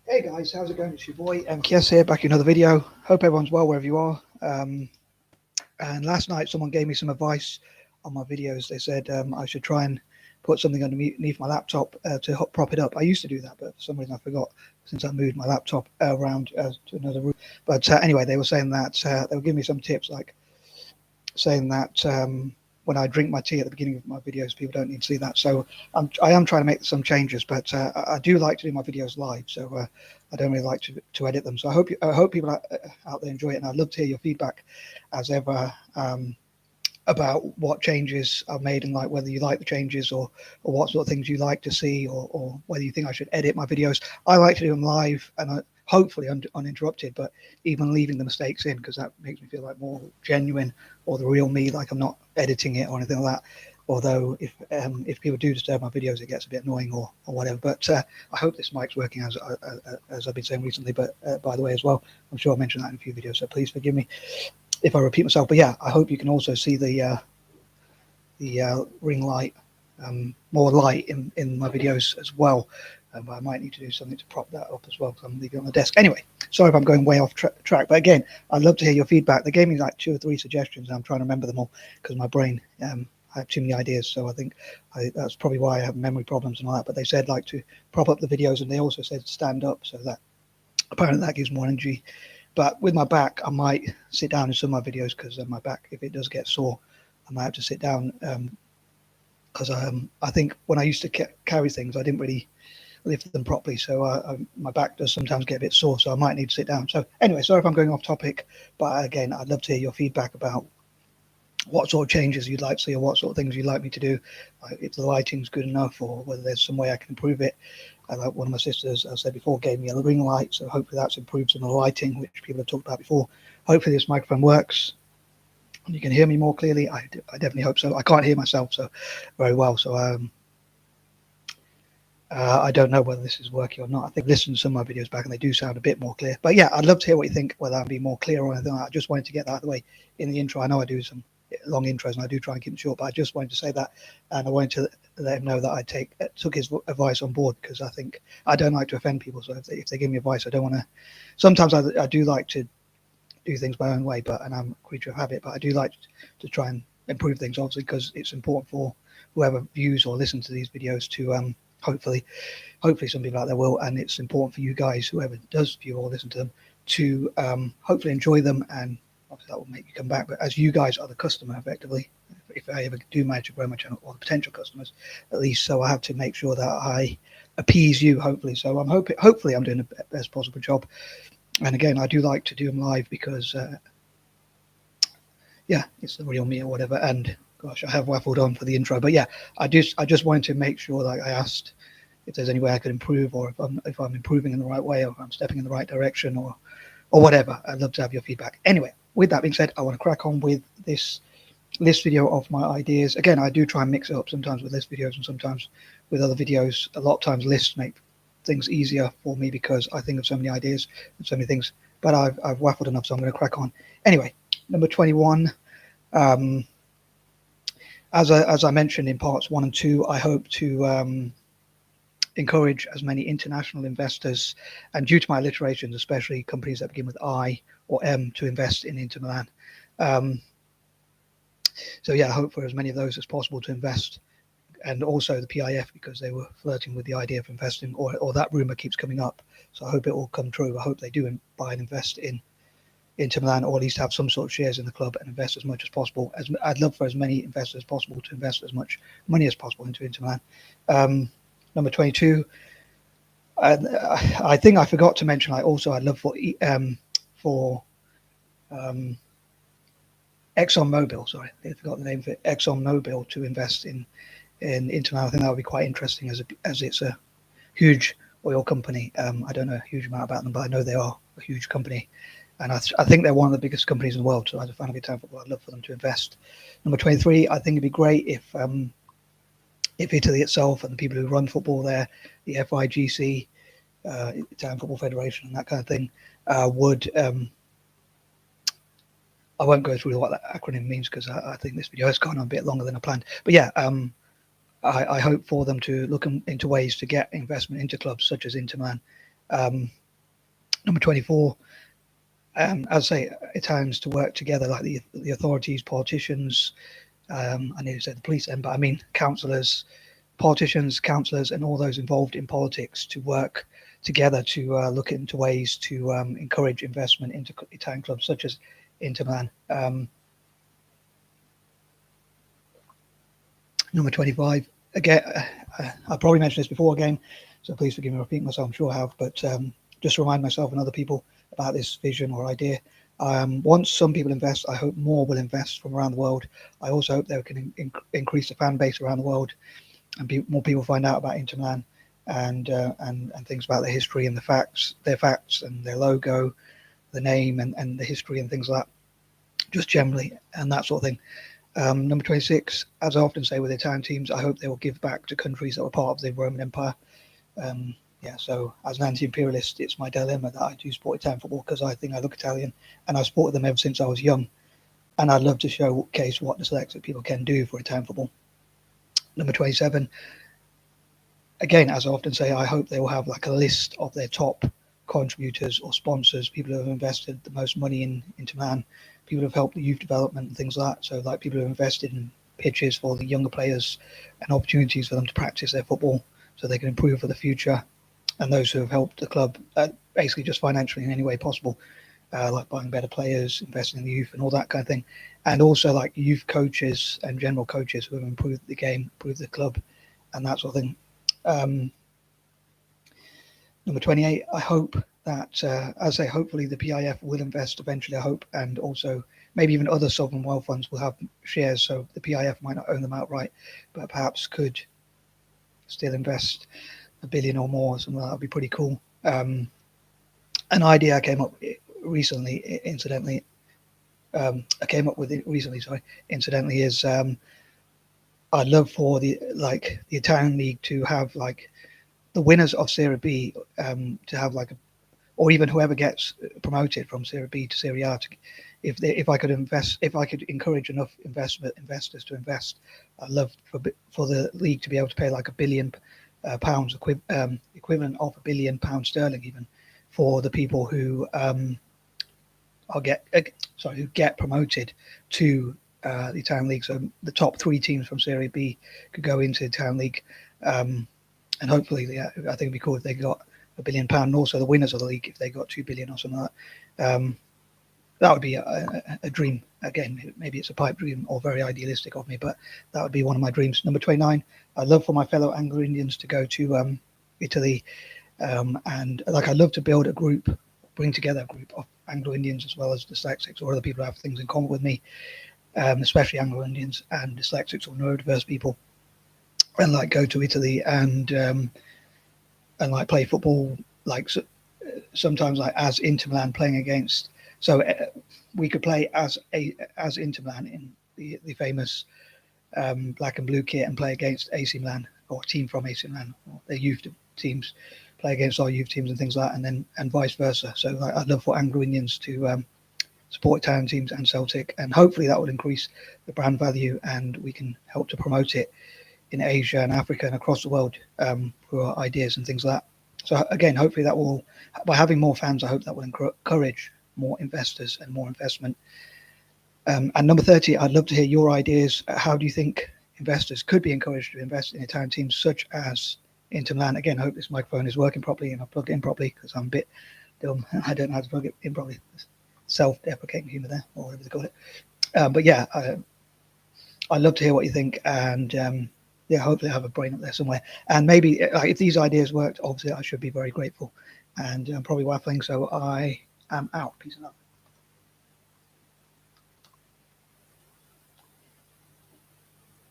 Hey guys, how's it going? It's your boy M.K.S here, back in another video. Hope everyone's well wherever you are. And last night someone gave me some advice on my videos. They said I should try and put something underneath my laptop to prop it up. I used to do that, but for some reason I forgot since I moved my laptop around to another room. But anyway, they were saying that they were giving me some tips, like saying that when I drink my tea at the beginning of my videos, people don't need to see that. So I am trying to make some changes, but I do like to do my videos live. So I don't really like to edit them. So I hope people out there enjoy it, and I'd love to hear your feedback, as ever. About what changes I've made and like whether you like the changes or what sort of things you like to see or whether you think I should edit my videos. I like to do them live and hopefully uninterrupted, but even leaving the mistakes in because that makes me feel like more genuine or the real me, like I'm not editing it or anything like that. Although if people do disturb my videos, it gets a bit annoying or whatever. But I hope this mic's working as I've been saying recently. But by the way, as well, I'm sure I mentioned that in a few videos, so please forgive me if I repeat myself. But yeah, I hope you can also see the ring light, more light in my videos as well. But I might need to do something to prop that up as well because I'm leaving it on the desk. Anyway, sorry if I'm going way off track. But again, I'd love to hear your feedback. They gave me like 2 or 3 suggestions, and I'm trying to remember them all because my brain. I have too many ideas, so I think that's probably why I have memory problems and all that. But they said like to prop up the videos, and they also said stand up, so that apparently that gives more energy. But with my back, I might sit down in some of my videos because my back, if it does get sore, I might have to sit down because I think when I used to carry things, I didn't really lift them properly. So my back does sometimes get a bit sore, so I might need to sit down. So anyway, sorry if I'm going off topic, but again, I'd love to hear your feedback about what sort of changes you'd like to see or what sort of things you'd like me to do, if the lighting's good enough or whether there's some way I can improve it. Like one of my sisters, as I said before, gave me a ring light, so hopefully that's improved some of the lighting, which people have talked about before. Hopefully this microphone works and you can hear me more clearly. I definitely hope so. I can't hear myself so very well, so I don't know whether this is working or not. I think I've listened to some of my videos back and they do sound a bit more clear. But yeah, I'd love to hear what you think, whether I'd be more clear or anything like that. I just wanted to get that out of the way in the intro. I know I do some long intros and I do try and keep them short, but I just wanted to say that, and I wanted to let him know that I took his advice on board because I think I don't like to offend people. So if they give me advice, I don't want to. Sometimes I do like to do things my own way, and I'm a creature of habit. But I do like to try and improve things, obviously, because it's important for whoever views or listens to these videos to hopefully some people out there will, and it's important for you guys, whoever does view or listen to them, to hopefully enjoy them, and obviously that will make you come back. But as you guys are the customer, effectively, if I ever do manage to grow my channel, or the potential customers, at least, so I have to make sure that I appease you, hopefully. So I'm hopefully I'm doing the best possible job. And again, I do like to do them live because, yeah, it's the real me or whatever. And gosh, I have waffled on for the intro, but yeah, I just wanted to make sure that I asked if there's any way I could improve, or if I'm improving in the right way, or if I'm stepping in the right direction, or whatever. I'd love to have your feedback. Anyway, with that being said, I want to crack on with this list video of my ideas. Again, I do try and mix it up sometimes with list videos and sometimes with other videos. A lot of times lists make things easier for me because I think of so many ideas and so many things. But I've waffled enough, so I'm going to crack on. Anyway, number 21. Um, as I mentioned in parts 1 and 2, I hope to encourage as many international investors, and due to my alliterations, especially companies that begin with I or M, to invest in Inter Milan. So yeah, I hope for as many of those as possible to invest, and also the P.I.F, because they were flirting with the idea of investing, or that rumor keeps coming up. So I hope it will come true. I hope they do buy and invest in Inter Milan, or at least have some sort of shares in the club and invest as much as possible. I'd love for as many investors as possible to invest as much money as possible into Inter Milan. Number 22. I think I forgot to mention. I'd love for ExxonMobil. Sorry, I forgot the name of it. ExxonMobil to invest in Inter Milan. I think that would be quite interesting as it's a huge oil company. I don't know a huge amount about them, but I know they are a huge company, and I think they're one of the biggest companies in the world. So as a fan of Italian football, I'd love for them to invest. Number 23. I think it'd be great if Italy itself and the people who run football there, the FIGC, Italian Football Federation, and that kind of thing, would. I won't go through what that acronym means because I think this video has gone on a bit longer than I planned. But yeah, I hope for them to look into ways to get investment into clubs such as Inter Milan, Number 24, as I say, Italians to work together, like the authorities, politicians. I nearly said the police then, but I mean councillors, politicians, councillors, and all those involved in politics to work together to look into ways to encourage investment into Italian clubs such as Inter Milan. Number 25, again, I probably mentioned this before again, so please forgive me repeating myself, I'm sure I have, but just to remind myself and other people about this vision or idea. Once some people invest, I hope more will invest from around the world. I also hope they can increase the fan base around the world, and more people find out about Inter Milan and things about their history and their facts and their logo, the name and the history and things like that, just generally and that sort of thing. Number 26, as I often say with Italian teams, I hope they will give back to countries that were part of the Roman Empire. So as an anti-imperialist, it's my dilemma that I do support Italian football because I think I look Italian, and I've supported them ever since I was young. And I'd love to showcase what dyslexic people can do for Italian football. Number 27, again, as I often say, I hope they will have like a list of their top contributors or sponsors, people who have invested the most money into Milan, people who have helped the youth development and things like that. So like people who have invested in pitches for the younger players and opportunities for them to practice their football so they can improve for the future. And those who have helped the club basically just financially in any way possible, like buying better players, investing in the youth and all that kind of thing. And also like youth coaches and general coaches who have improved the game, improved the club and that sort of thing. Number 28, I hope that, as I say, hopefully the P.I.F will invest eventually, I hope, and also maybe even other sovereign wealth funds will have shares, so the P.I.F might not own them outright, but perhaps could still invest $1 billion or more, something like that would be pretty cool. An idea I came up with recently, incidentally, is I'd love for the Italian league to have like the winners of Serie B to have like or even whoever gets promoted from Serie B to Serie A. If I could encourage enough investors to invest, I'd love for the league to be able to pay like £1 billion equivalent of £1 billion sterling even for the people who get promoted to the Italian league. So the top 3 teams from Serie B could go into the Italian league. And hopefully, I think it'd be cool if they got £1 billion, and also the winners of the league if they got 2 billion or something like that. That would be a dream. Again, maybe it's a pipe dream or very idealistic of me, but that would be one of my dreams. Number 29, I'd love for my fellow Anglo-Indians to go to Italy, and like I'd love to build a group, bring together a group of Anglo-Indians as well as dyslexics or other people who have things in common with me, especially Anglo-Indians and dyslexics or neurodiverse people, and like go to Italy and like play football, like sometimes like as Inter Milan playing against. So we could play as Inter Milan in the famous black and blue kit and play against AC Milan or a team from AC Milan or their youth teams play against our youth teams and things like that, and vice versa. So like, I'd love for Anglo-Indians to support Italian teams and Celtic, and hopefully that would increase the brand value and we can help to promote it in Asia and Africa and across the world through our ideas and things like that. So again, hopefully that will, by having more fans, I hope that will encourage more investors and more investment. And number 30, I'd love to hear your ideas. How do you think investors could be encouraged to invest in Italian teams such as Inter Milan? Again, I hope this microphone is working properly and I've plugged it in properly because I'm a bit dumb. I don't know how to plug it in properly. Self-deprecating humor there, or whatever they call it. But yeah, I'd love to hear what you think, and hopefully I have a brain up there somewhere. And maybe if these ideas worked, obviously I should be very grateful. And I'm probably waffling, so I am out. Peace and love.